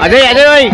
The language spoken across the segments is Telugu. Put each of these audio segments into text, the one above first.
अजय अजय भाई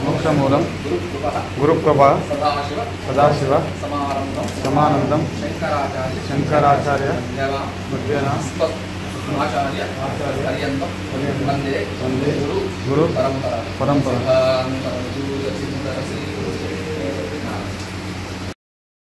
मोक्षमूलम गुरुप्रभा सदाशिव समानंदम शंकराचार्य मध्यना आचार्य वंदे गुरु परंपरा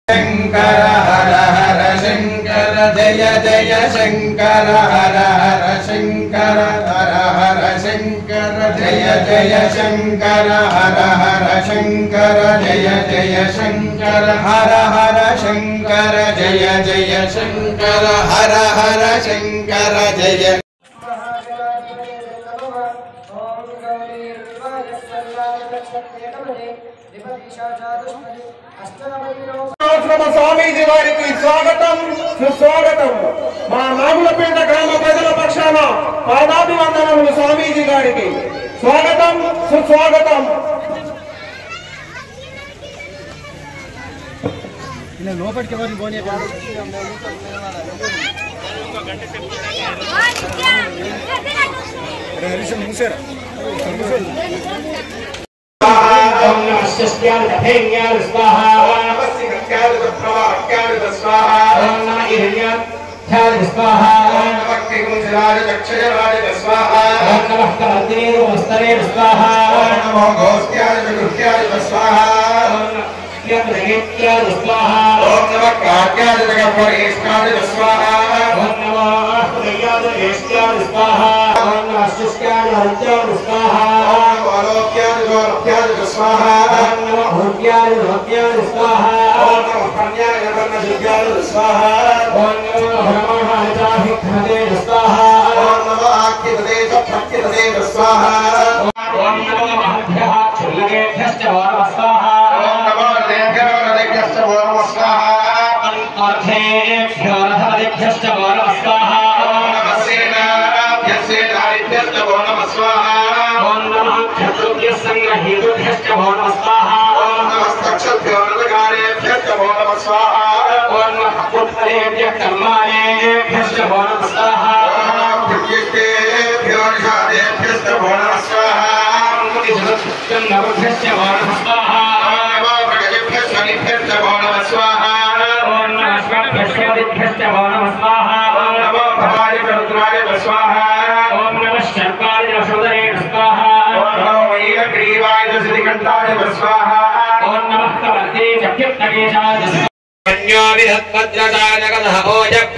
शंकर हर हर शंकर जय जय शंकर हर हर शंकर हर हर शंकर जय जय शंकर हर हर शंकर जय जय शंकर हर हर शंकर जय जय शंकर हर हर शंकर जय స్వామీజీ వారికి స్వాగతం సుస్వాగతం. మా నాగులపేట గ్రామ ప్రజల పక్షాన పాదాభివందనములు స్వామీజీ గారికి. స్వాగతం సుస్వాగతం. లోపలికి ఎవరిని పోనీ మూసారా स्वाहा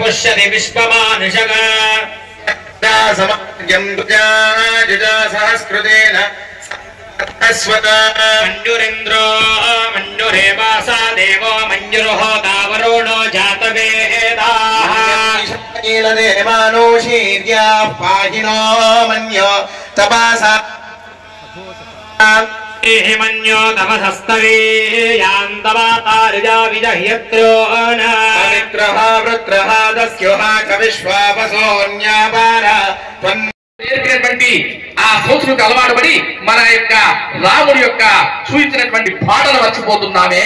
पुष्यति विश्वमानुषग सहस्कृतेन मञ्जुरिन्द्रो मञ्जुरेवासा देवो मञ्जुर्होता वरुणो जातवेदाः नीलदेवानोशीर्याः पाहिनो मन्यो तपसा मन्यो तपसस्तवे यान्तवातारिजा विजह्यत्रोण पवित्रः वृत्रः दस्युः च विश्वापसोऽन्यापार నేర్పినటువంటి ఆ సంస్కృతికి అలవాటు పడి మన యొక్క రాముడి యొక్క సూచించినటువంటి పాటలు మర్చిపోతున్నామే.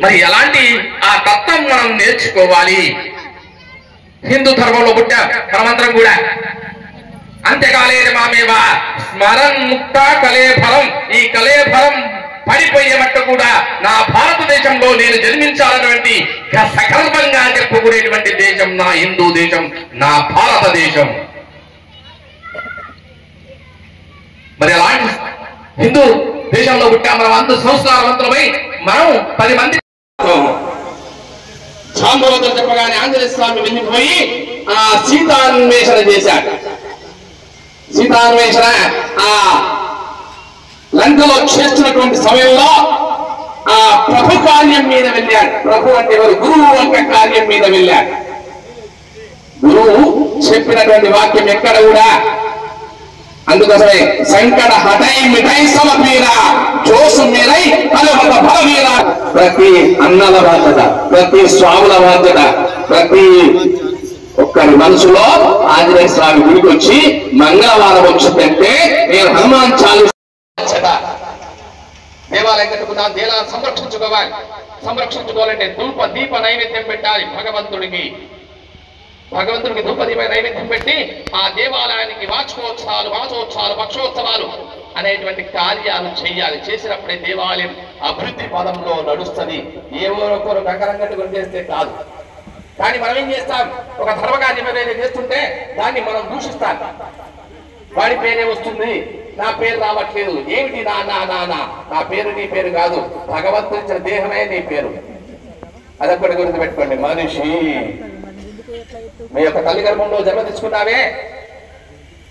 మరి ఎలాంటి ఆ తత్వం మనం నేర్చుకోవాలి. హిందూ ధర్మంలో పుట్టా మనమందరం కూడా. అంతేకాలే మామేవ స్మరన్ ముక్త కలే ఫలం. ఈ కలే ఫలం పడిపోయేమట్టు కూడా నా భారతదేశంలో నేను జన్మించాలన్నటువంటి సకల్పంగా చెప్పుకునేటువంటి దేశం నా హిందూ దేశం, నా భారతదేశం. మరి అలాంటి హిందూ దేశంలో పుట్టా మనం అంత సంస్కారవంతులమై మనం 10 మంది చాందోలతో చెప్పగానే ఆంజనేయ స్వామి వెళ్ళిపోయి ఆ సీతాన్వేషణ చేశాడు. సీతాన్వేషణ ఆ లంకలో చేస్తున్నటువంటి సమయంలో ఆ ప్రభు కార్యం మీద వెళ్ళాడు. ప్రభు అంటే ఎవరు? గురువు యొక్క కార్యం మీద వెళ్ళాడు. గురువు చెప్పినటువంటి వాక్యం ఎక్కడ కూడా అందుకోసమే సంకట హఠై మిఠై సమపీర జోసు మీరై అలవత బలవీర. ప్రతి అన్నల బాధ్యత, ప్రతి స్వాముల బాధ్యత, ప్రతి ఒక్కరి మనసులో ఆంజనేయ స్వామి గుడికి వచ్చి మంగళవారం వచ్చిందంటే నేను హనుమాన్ చాలీసా దేవాలయం కట్టుకున్నాను. దేవాలయం సంరక్షించుకోవాలి. సంరక్షించుకోవాలంటే ధూప దీప నైవేద్యం పెట్టాలి భగవంతుడికి. భగవంతుడికి ధూప దీప నైవేద్యం పెట్టి ఆ దేవాలయానికి వార్షికోత్సవాలు, మాసోత్సవాలు, పక్షోత్సవాలు అనేటువంటి కార్యాలు చేయాలి. చేసినప్పుడే దేవాలయం అభివృద్ధి పదంలో నడుస్తుంది. ఎవరొకరు రకరం కట్టుకొని చేస్తే కాదు. కానీ మనం ఏం చేస్తాం? ఒక ధర్మకార్యం ఏదైనా చేస్తుంటే దాన్ని మనం దూషిస్తాం. వాడి పేరే వస్తుంది, నా పేరు రావట్లేదు. ఏమిటి నా నా నా నా నా పేరు నీ పేరు కాదు. భగవంతుడి ఇచ్చిన దేహమే నీ పేరు. అదొక్కటి గుర్తు పెట్టుకోండి. మనిషి మీ యొక్క తల్లి గర్భంలో జన్మ తీసుకున్నావే,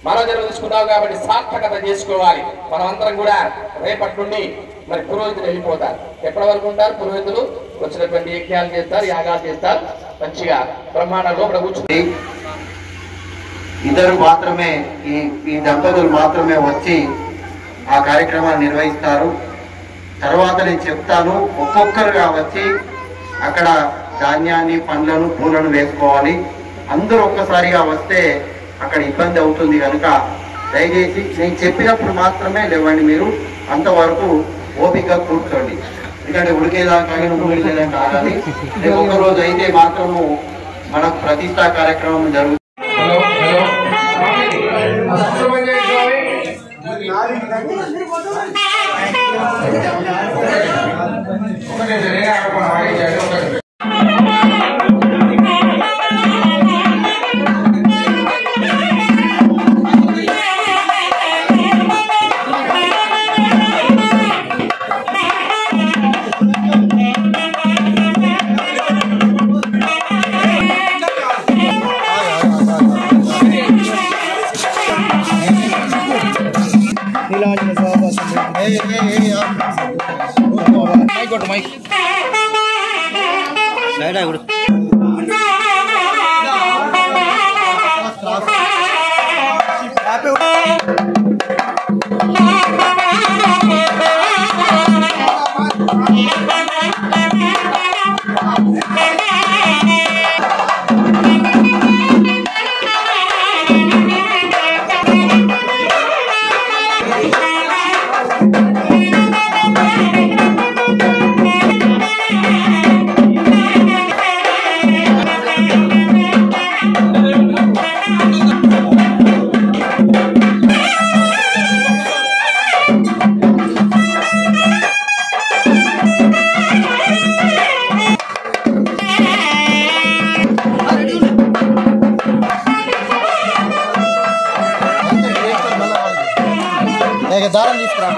మరో జన్మ తీసుకున్నావు కాబట్టి సార్థకత చేసుకోవాలి. మనం అందరం కూడా రేపటి నుండి మరి పురోహితులు వెళ్ళిపోతారు. ఎప్పటి వరకు ఉంటారు? పురోహితులు వచ్చినటువంటి యజ్ఞాలు చేస్తారు, యాగాలు చేస్తారు. మంచిగా బ్రహ్మాండంలో కూడా కూర్చుని ఇద్దరు మాత్రమే ఈ దంపతులు మాత్రమే వచ్చి ఆ కార్యక్రమాన్ని నిర్వహిస్తారు. తర్వాత నేను చెప్తాను, ఒక్కొక్కరుగా వచ్చి అక్కడ ధాన్యాన్ని, పండ్లను, పూలను వేసుకోవాలి. అందరూ ఒక్కసారిగా వస్తే అక్కడ ఇబ్బంది అవుతుంది కనుక దయచేసి నేను చెప్పినప్పుడు మాత్రమే లేవండి. మీరు అంతవరకు ఓపిక కూర్చోండి. ఎందుకంటే ఉడికేదాకా ఉడికేదాకా ఆగాలి. రేపు ఒక్క రోజు అయితే మాత్రము మనకు ప్రతిష్టా కార్యక్రమం జరుగుతుంది. దారం తీసుకురా.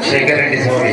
శేఖర్ రెడ్డి స్వామి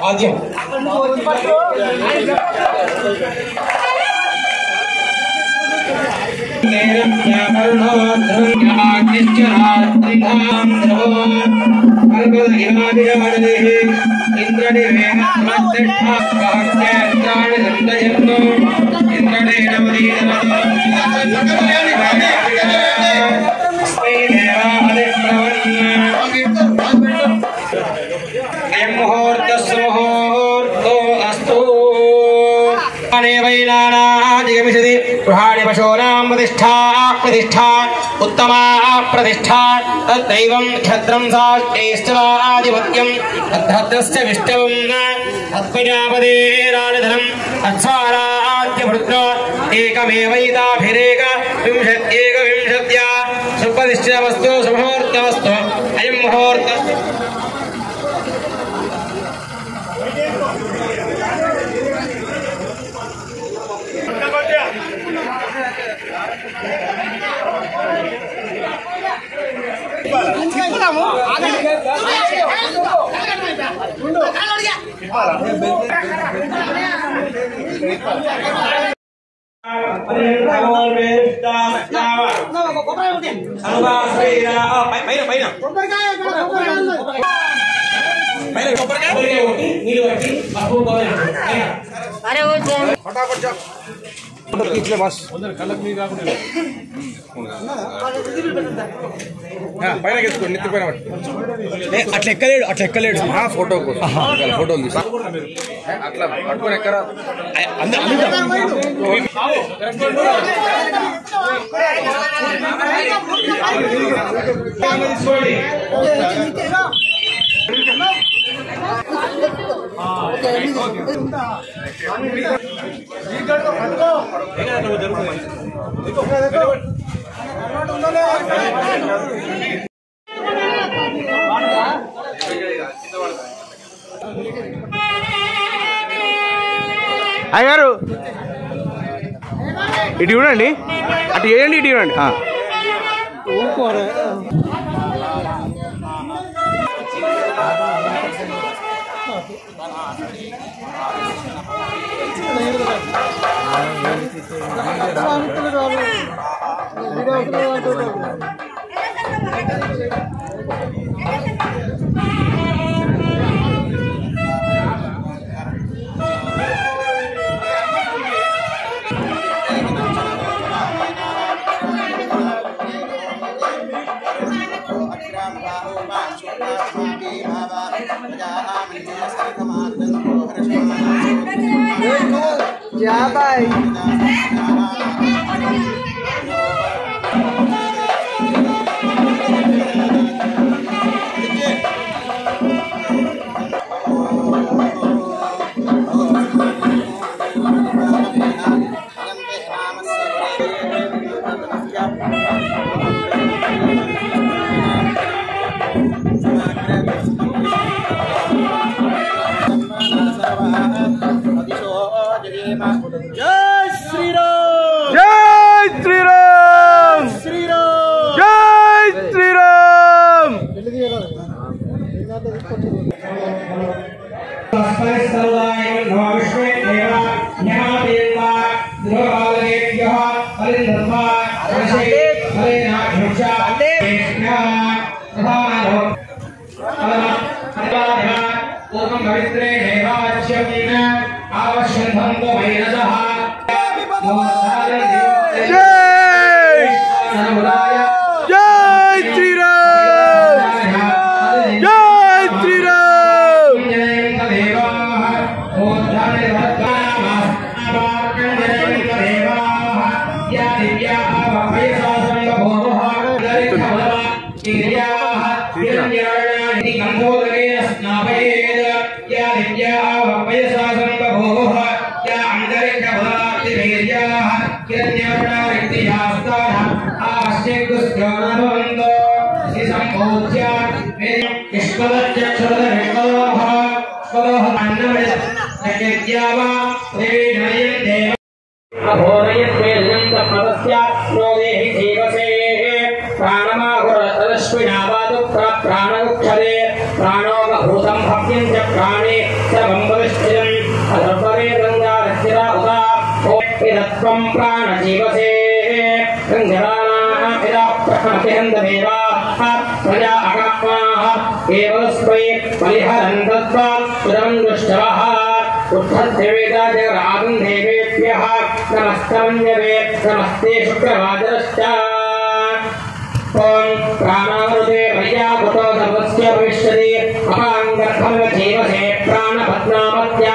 ఆద్యం प्रतिष्ठा उत्तमा प्रतिष्ठा तद्दैवं क्षत्रं साष्टेश्चवादिपत्यं तद्धद्रस्य विष्टवं तत्प्रजापतेरानिधनं तत्स्वाराध्यभृत्रो एकमेवैताभिरेकविंशत्या सुप्रतिष्ठितवस्तु सुमुहूर्तवस्तु अयं मुहूर्त अरे वो పైన నెత్తి పైన అట్లా ఎక్కలేడు ఫోటో ఫోటోలు తీసి అట్లా పట్టుకొని ఎక్కరా అయ్యారు ఇటు చూడండి, అటు చేయండి, ఇటు చూడండి. జై శ్రీరామ్, జై శ్రీరామ్, శ్రీరామ్, జై శ్రీరామ్. नमस्ते शुक्रवादरश्च ओम प्राणावृते भैयाभूतो सर्वस्य भविष्यति अपाङ्गर्भं जीवसे प्राणपद्मावत्या